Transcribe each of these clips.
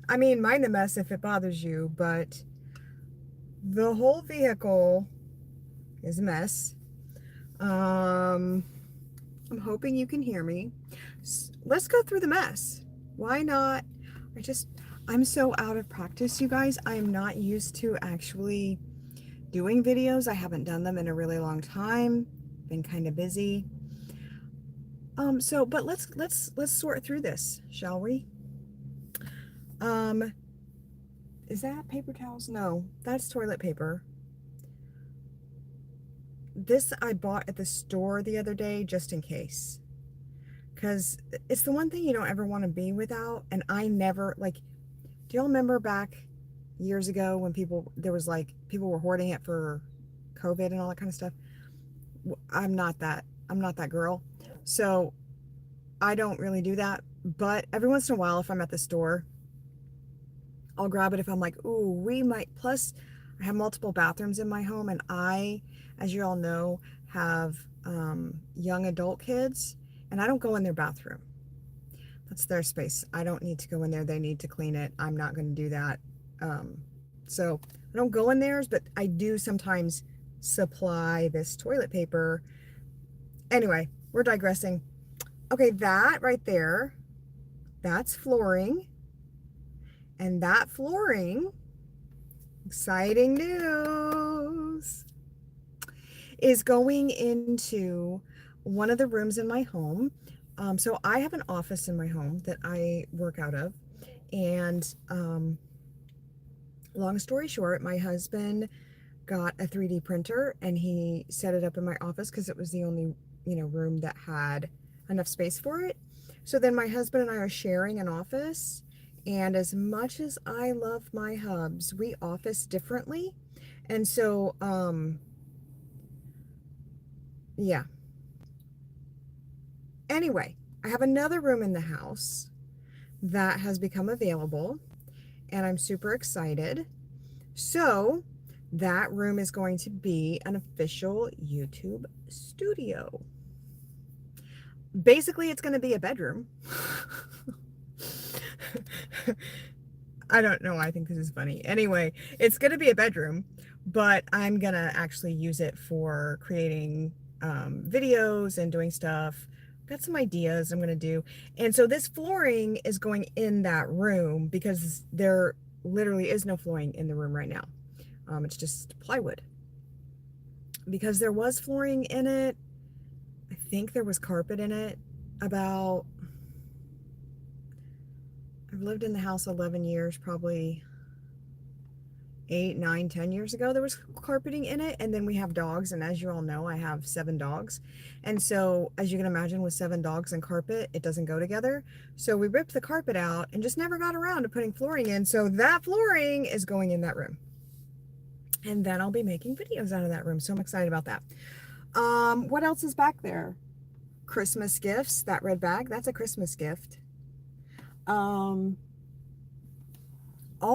I mean, mind the mess if it bothers you, but the whole vehicle is a mess. Um, I'm hoping you can hear me. Let's go through the mess. Why not? I just, I'm so out of practice, you guys. I'm not used to actually doing videos. I haven't done them in a really long time. Been kind of busy. But let's sort through this, shall we? Um, is that paper towels? No, that's toilet paper. This I bought at the store the other day just in case. Because it's the one thing you don't ever want to be without. And I never, like, do y'all remember back years ago when there was like, people were hoarding it for COVID and all that kind of stuff? I'm not that. I'm not that girl. So I don't really do that. But every once in a while, if I'm at the store, I'll grab it if I'm like, ooh, we might. Plus, I have multiple bathrooms in my home, and I, as you all know, have young adult kids, and I don't go in their bathroom. That's their space. I don't need to go in there. They need to clean it. I'm not going to do that. Um, so I don't go in theirs, but I do sometimes supply this toilet paper. Anyway, we're digressing. Okay, that right there, that's flooring. And that flooring, exciting news, is going into one of the rooms in my home. So I have an office in my home that I work out of. And long story short, my husband got a 3D printer and he set it up in my office because it was the only, room that had enough space for it. So then my husband and I are sharing an office. And as much as I love my hubs, we office differently. And so, yeah. Anyway, I have another room in the house that has become available, and I'm super excited. So, that room is going to be an official YouTube studio. Basically, it's going to be a bedroom. I don't know. I think this is funny. Anyway, it's going to be a bedroom, but I'm going to actually use it for creating videos and doing stuff. Got some ideas I'm going to do. And so this flooring is going in that room because there literally is no flooring in the room right now. It's just plywood. Because there was flooring in it, I think there was carpet in it about, I've lived in the house 11 years, probably 8, 9, 10 years ago, there was carpeting in it. And then we have dogs. And as you all know, I have 7 dogs. And so as you can imagine, with 7 dogs and carpet, it doesn't go together. So we ripped the carpet out and just never got around to putting flooring in. So that flooring is going in that room. And then I'll be making videos out of that room. So I'm excited about that. What else is back there? Christmas gifts. That red bag, that's a Christmas gift. All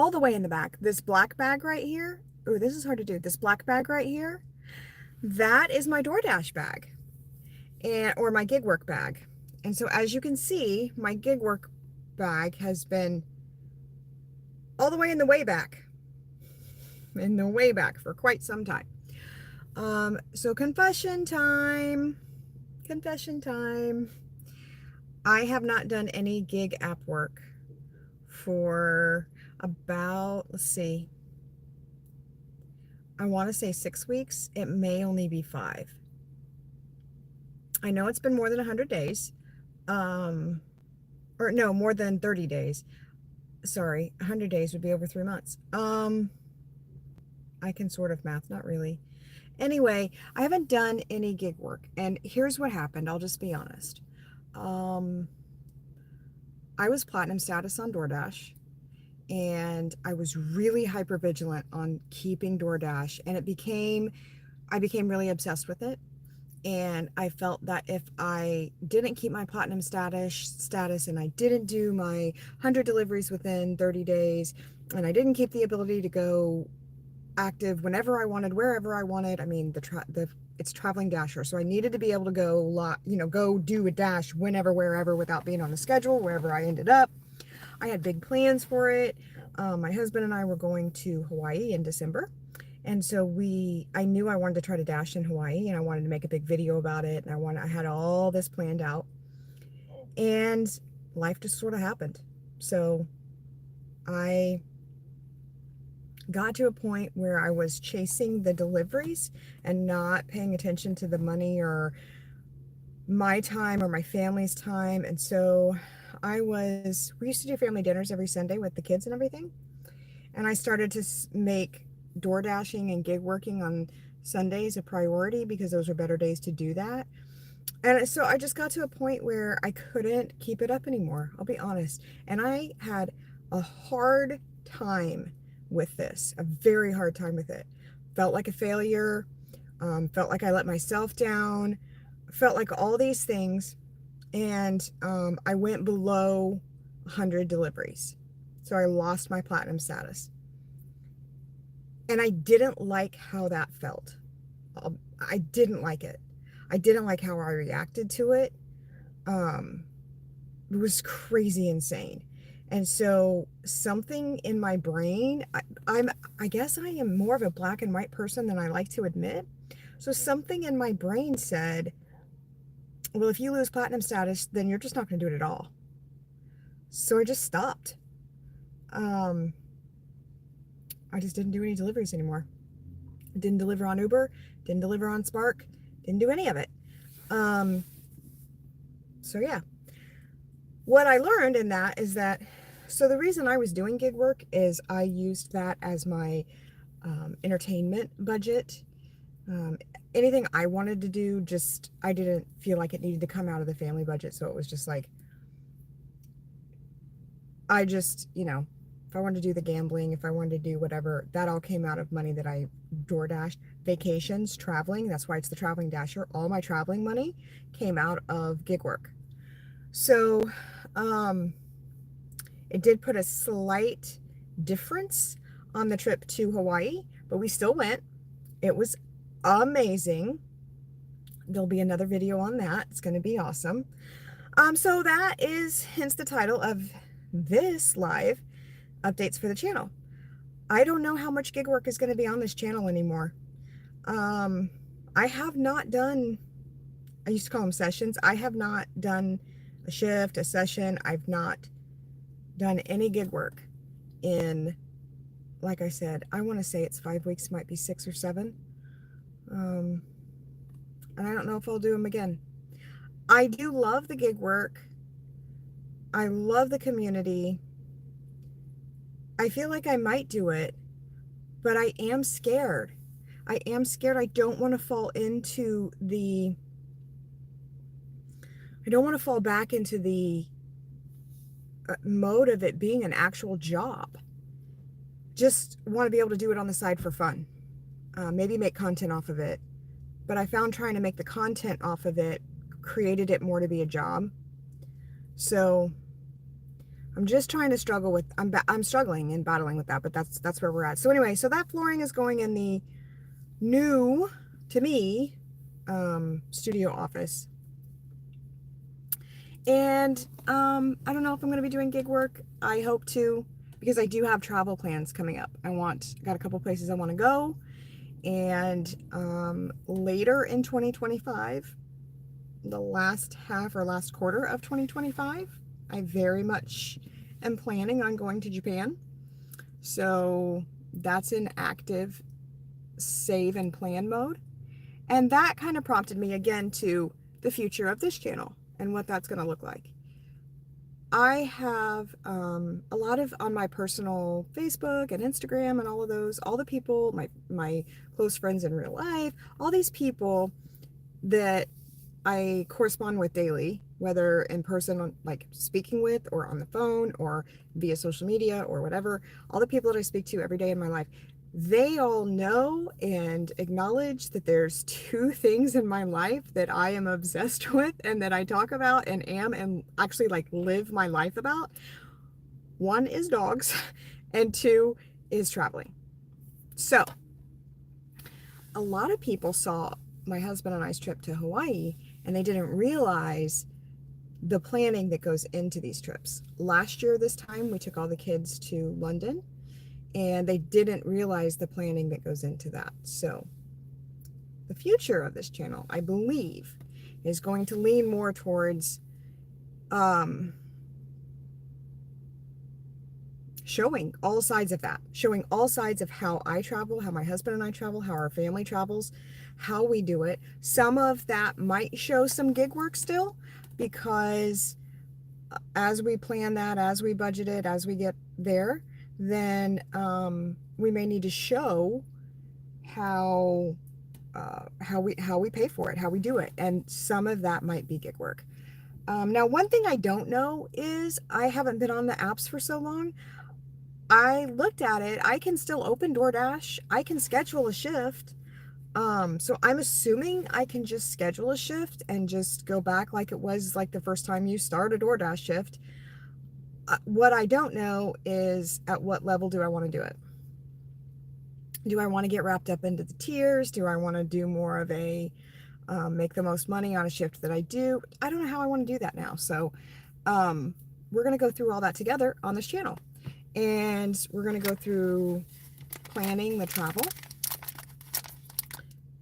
the way in the back, this black bag right here. Oh, this is hard to do. This black bag right here, that is my DoorDash bag, or my gig work bag. And so as you can see, my gig work bag has been all the way in the way back for quite some time. So confession time. I have not done any gig app work for about, let's see, I want to say 6 weeks. It may only be 5. I know it's been more than 100 days. Or no, more than 30 days. Sorry, 100 days would be over 3 months. I can sort of math, not really. Anyway, I haven't done any gig work. And here's what happened. I'll just be honest. I was platinum status on DoorDash. And I was really hyper vigilant on keeping DoorDash, and I became really obsessed with it. And I felt that if I didn't keep my platinum status and I didn't do my 100 deliveries within 30 days, and I didn't keep the ability to go active whenever I wanted, wherever I wanted. I mean, it's traveling dasher, so I needed to be able to go do a dash whenever, wherever, without being on a schedule, wherever I ended up. I had big plans for it. My husband and I were going to Hawaii in December. And so I knew I wanted to try to dash in Hawaii, and I wanted to make a big video about it. And I had all this planned out, and life just sort of happened. So I got to a point where I was chasing the deliveries and not paying attention to the money or my time or my family's time. And so we used to do family dinners every Sunday with the kids and everything. And I started to make door dashing and gig working on Sundays a priority because those were better days to do that. And so I just got to a point where I couldn't keep it up anymore. I'll be honest. And I had a hard time with this, a very hard time with it. Felt like a failure, felt like I let myself down, felt like all these things. And I went below 100 deliveries. So I lost my platinum status. And I didn't like how that felt. I didn't like it. I didn't like how I reacted to it. It was crazy insane. And so something in my brain, I guess I am more of a black and white person than I like to admit. So something in my brain said, well, if you lose platinum status, then you're just not going to do it at all. So I just stopped. I just didn't do any deliveries anymore. Didn't deliver on Uber, didn't deliver on Spark, didn't do any of it. So yeah, what I learned in that is that, so the reason I was doing gig work is I used that as my entertainment budget. Anything I wanted to do, I didn't feel like it needed to come out of the family budget. So it was just like, if I wanted to do the gambling, if I wanted to do whatever, that all came out of money that I door dashed. Vacations, traveling, that's why it's the Traveling Dasher. All my traveling money came out of gig work. So it did put a slight difference on the trip to Hawaii, but we still went. It was amazing. There'll be another video on that. It's going to be awesome. So that is hence the title of this live updates for the channel. I don't know how much gig work is going to be on this channel anymore. I have not done, I used to call them sessions. I have not done a shift, a session. I've not done any gig work in, like I said, I want to say it's 5 weeks, might be 6 or 7. And I don't know if I'll do them again. I do love the gig work. I love the community. I feel like I might do it, but I am scared. I am scared. I don't want to fall into I don't want to fall back into the mode of it being an actual job. Just want to be able to do it on the side for fun. Maybe make content off of it. But I found trying to make the content off of it created it more to be a job. So I'm just trying to struggle with, I'm struggling and battling with that, but that's where we're at. So anyway, so that flooring is going in the new, to me, studio office. And I don't know if I'm going to be doing gig work. I hope to, because I do have travel plans coming up. Got a couple places I want to go. And later in 2025, the last half or last quarter of 2025, I very much am planning on going to Japan. So that's in active save and plan mode. And that kind of prompted me again to the future of this channel and what that's going to look like. I have a lot of on my personal Facebook and Instagram and all of those, all the people, my close friends in real life, all these people that I correspond with daily, whether in person, like speaking with, or on the phone, or via social media, or whatever, all the people that I speak to every day in my life, they all know and acknowledge that there's 2 things in my life that I am obsessed with and that I talk about and actually like live my life about. 1 is dogs and 2 is traveling. So a lot of people saw my husband and I's trip to Hawaii and they didn't realize the planning that goes into these trips. Last year, this time, we took all the kids to London, and they didn't realize the planning that goes into that. So the future of this channel, I believe, is going to lean more towards showing all sides of that, showing all sides of how I travel, how my husband and I travel, how our family travels, how we do it. Some of that might show some gig work still, because as we plan that, as we budget it, as we get there, then we may need to show how we pay for it, how we do it, and some of that might be gig work. Now, one thing I don't know is, I haven't been on the apps for so long. I looked at it. I can still open DoorDash. I can schedule a shift. So I'm assuming I can just schedule a shift and just go back like it was like the first time you start a DoorDash shift. What I don't know is, at what level do I want to do it? Do I want to get wrapped up into the tiers? Do I want to do more of a make the most money on a shift that I do? I don't know how I want to do that now. So we're going to go through all that together on this channel. And we're going to go through planning the travel.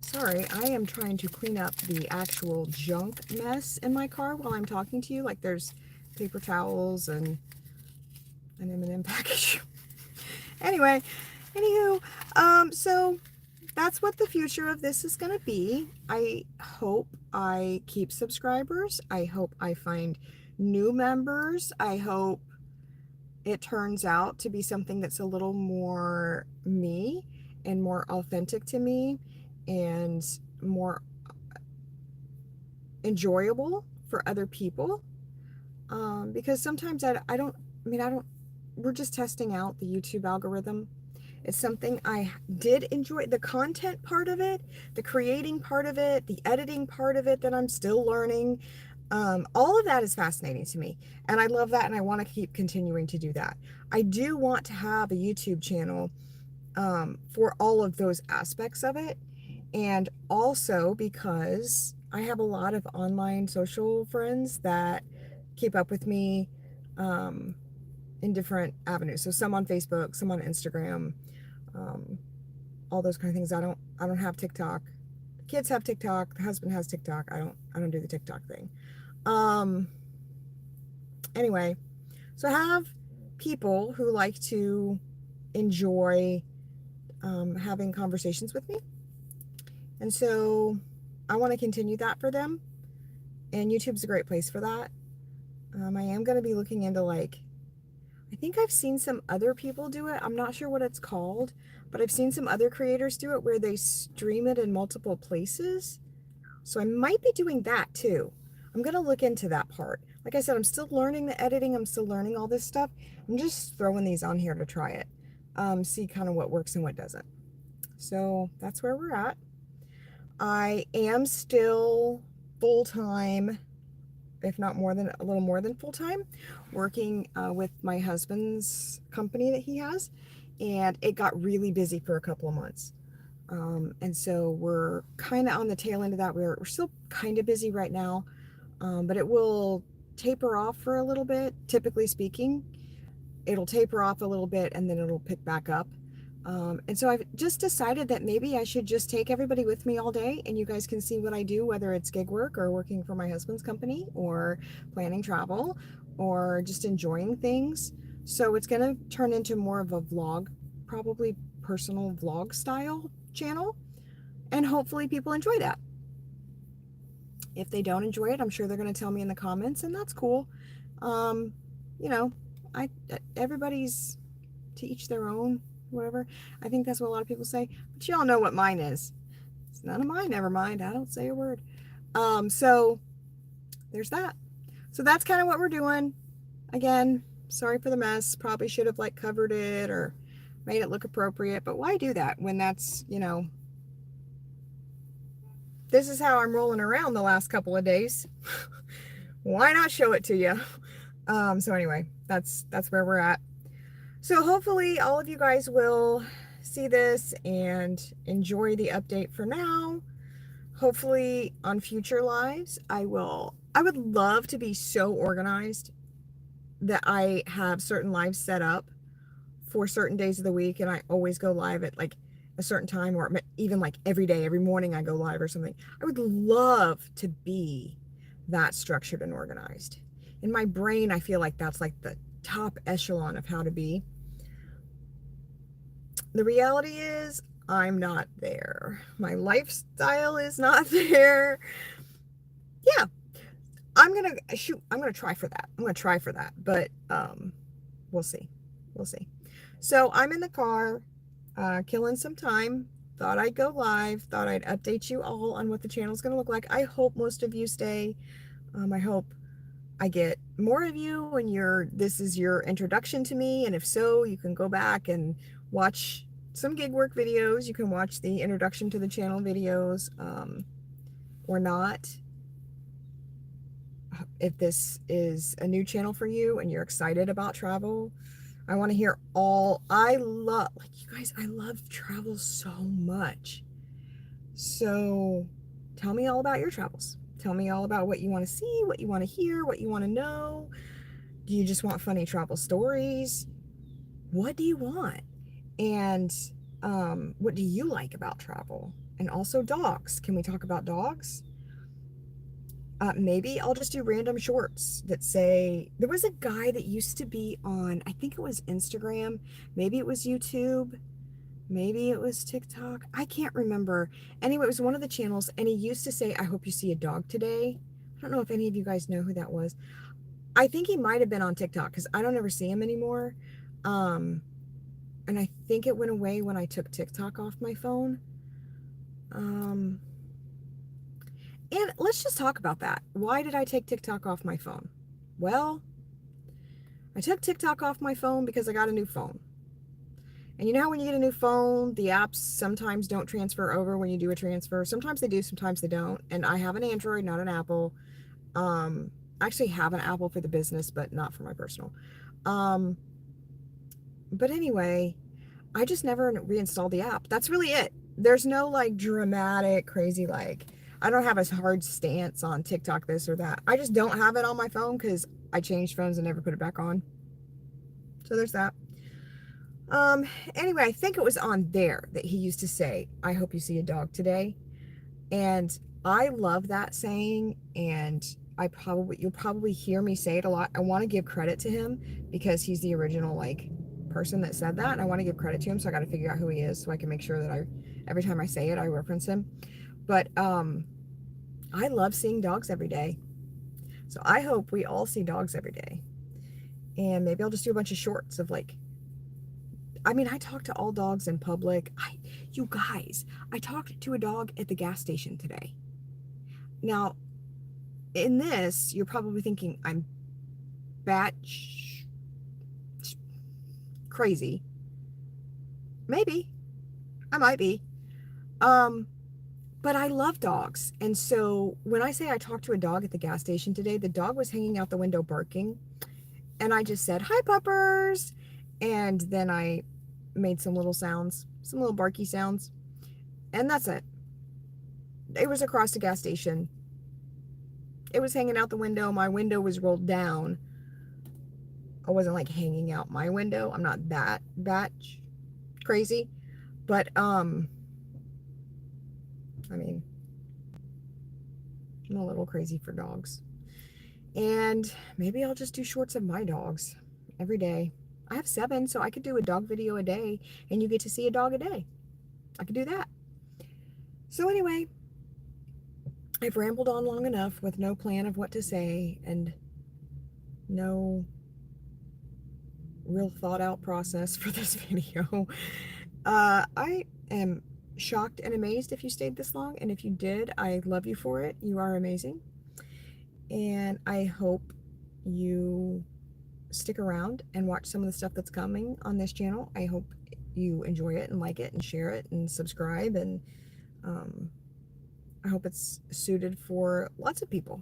Sorry, I am trying to clean up the actual junk mess in my car while I'm talking to you. Like, there's paper towels and an M&M package. Anyway, anywho, so that's what the future of this is going to be. I hope I keep subscribers. I hope I find new members. I hope it turns out to be something that's a little more me and more authentic to me and more enjoyable for other people. Because sometimes we're just testing out the YouTube algorithm. It's something I did enjoy, the content part of it, the creating part of it, the editing part of it that I'm still learning. All of that is fascinating to me, and I love that, and I want to keep continuing to do that. I do want to have a YouTube channel for all of those aspects of it, and also because I have a lot of online social friends that keep up with me in different avenues. So some on Facebook, some on Instagram, all those kind of things. I don't have TikTok. The kids have TikTok. The husband has TikTok. I don't do the TikTok thing. Anyway, so I have people who like to enjoy having conversations with me, and so I want to continue that for them, and YouTube's a great place for that. I am going to be looking into, like, I think I've seen some other people do it. I'm not sure what it's called, but I've seen some other creators do it where they stream it in multiple places. So I might be doing that too. I'm going to look into that part. Like I said, I'm still learning the editing. I'm still learning all this stuff. I'm just throwing these on here to try it. See kind of what works and what doesn't. So that's where we're at. I am still full-time, if not a little more than full-time, working with my husband's company that he has. And it got really busy for a couple of months. And so we're kind of on the tail end of that. We're still kind of busy right now, but it will taper off for a little bit. Typically speaking, it'll taper off a little bit and then it'll pick back up. And so I've just decided that maybe I should just take everybody with me all day, and you guys can see what I do, whether it's gig work or working for my husband's company or planning travel or just enjoying things. So it's going to turn into more of a vlog, probably personal vlog style channel, and hopefully people enjoy that. If they don't enjoy it, I'm sure they're going to tell me in the comments, and that's cool. You know, everybody's to each their own, whatever. I think that's what a lot of people say, but y'all know what mine is. It's none of mine, never mind. I don't say a word. So there's that. So that's kind of what we're doing. Again, sorry for the mess. Probably should have like covered it or made it look appropriate, but why do that when that's, you know, this is how I'm rolling around the last couple of days. Why not show it to you? So anyway, that's where we're at. So hopefully all of you guys will see this and enjoy the update for now. hopefully on future lives, I would love to be so organized that I have certain lives set up for certain days of the week and I always go live at like a certain time, or even like every day, every morning I go live or something. I would love to be that structured and organized. In my brain, I feel like that's like the top echelon of how to be. The reality is I'm not there. My lifestyle is not there. Yeah, I'm gonna try for that. I'm gonna try for that, but we'll see. We'll see. So I'm in the car, killing some time. Thought I'd go live. Thought I'd update you all on what the channel's gonna look like. I hope most of you stay. I hope I get more of you and this is your introduction to me. And if so, you can go back and watch some gig work videos. You can watch the introduction to the channel videos, or not. If this is a new channel for you and you're excited about travel, I want to hear I love, like you guys, I love travel so much. So tell me all about your travels. Tell me all about what you want to see, what you want to hear, what you want to know. Do you just want funny travel stories? What do you want? And what do you like about travel? And also dogs. Can we talk about dogs? Maybe I'll just do random shorts that say, there was a guy that used to be on, I think it was Instagram, maybe it was YouTube, maybe it was TikTok, I can't remember. Anyway, it was one of the channels, and he used to say, I hope you see a dog today. I don't know if any of you guys know who that was. I think he might have been on TikTok because I don't ever see him anymore. And I think it went away when I took TikTok off my phone. And let's just talk about that. Why did I take TikTok off my phone? Well, I took TikTok off my phone because I got a new phone. And you know how when you get a new phone, the apps sometimes don't transfer over when you do a transfer. Sometimes they do, sometimes they don't. And I have an Android, not an Apple. I actually have an Apple for the business, but not for my personal. But anyway, I just never reinstalled the app. That's really it. There's no like dramatic, crazy, like, I don't have a hard stance on TikTok, this or that. I just don't have it on my phone because I changed phones and never put it back on. So there's that. Anyway, I think it was on there that he used to say, I hope you see a dog today. And I love that saying, and you'll probably hear me say it a lot. I want to give credit to him because he's the original like person that said that, and I want to give credit to him, so I got to figure out who he is so I can make sure that every time I say it, I reference him. But I love seeing dogs every day. So I hope we all see dogs every day. And maybe I'll just do a bunch of shorts of like, I mean, I talk to all dogs in public. You guys, I talked to a dog at the gas station today. Now, in this, you're probably thinking I'm crazy. Maybe. I might be. But I love dogs. And so when I say I talked to a dog at the gas station today, the dog was hanging out the window barking. And I just said, hi, puppers. And then I made some little sounds, some little barky sounds. And that's it. It was across the gas station. It was hanging out the window. My window was rolled down. I wasn't like hanging out my window. I'm not that crazy. But, I mean, I'm a little crazy for dogs. And maybe I'll just do shorts of my dogs every day. I have 7, so I could do a dog video a day, and you get to see a dog a day. I could do that. So anyway, I've rambled on long enough with no plan of what to say and no real thought out process for this video. I am shocked and amazed if you stayed this long, and if you did, I love you for it. You are amazing, and I hope you stick around and watch some of the stuff that's coming on this channel. I hope you enjoy it and like it and share it and subscribe, and I hope it's suited for lots of people.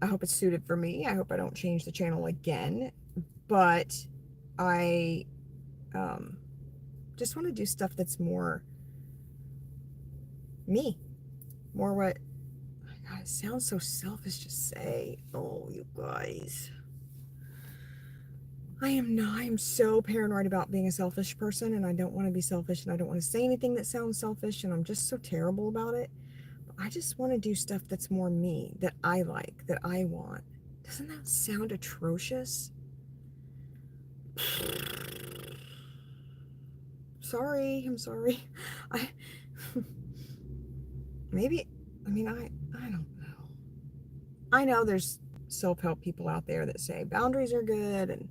I hope it's suited for me. I hope I don't change the channel again, but I just want to do stuff that's more me. More what, God, it sounds so selfish to say. Oh, you guys. I am not, I am so paranoid about being a selfish person, and I don't want to be selfish, and I don't want to say anything that sounds selfish, and I'm just so terrible about it. But I just want to do stuff that's more me, that I like, that I want. Doesn't that sound atrocious? Sorry, I'm sorry. I maybe, I mean, I don't know. I know there's self-help people out there that say boundaries are good and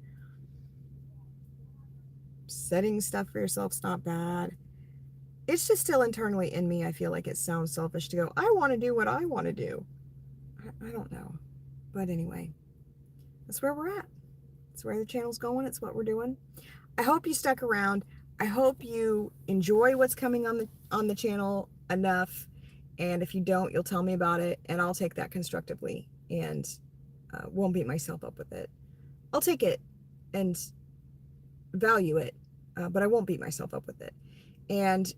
setting stuff for yourself's not bad. It's just still internally in me. I feel like it sounds selfish to go, I want to do what I want to do. I don't know. But anyway, that's where we're at. It's where the channel's going. It's what we're doing. I hope you stuck around. I hope you enjoy what's coming on the channel enough. And if you don't, you'll tell me about it, and I'll take that constructively and won't beat myself up with it. I'll take it and value it, but I won't beat myself up with it. And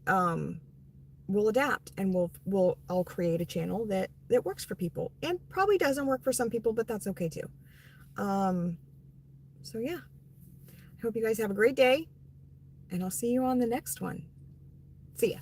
we'll adapt, and I'll create a channel that works for people, and probably doesn't work for some people, but that's okay too. So yeah, I hope you guys have a great day, and I'll see you on the next one. See ya.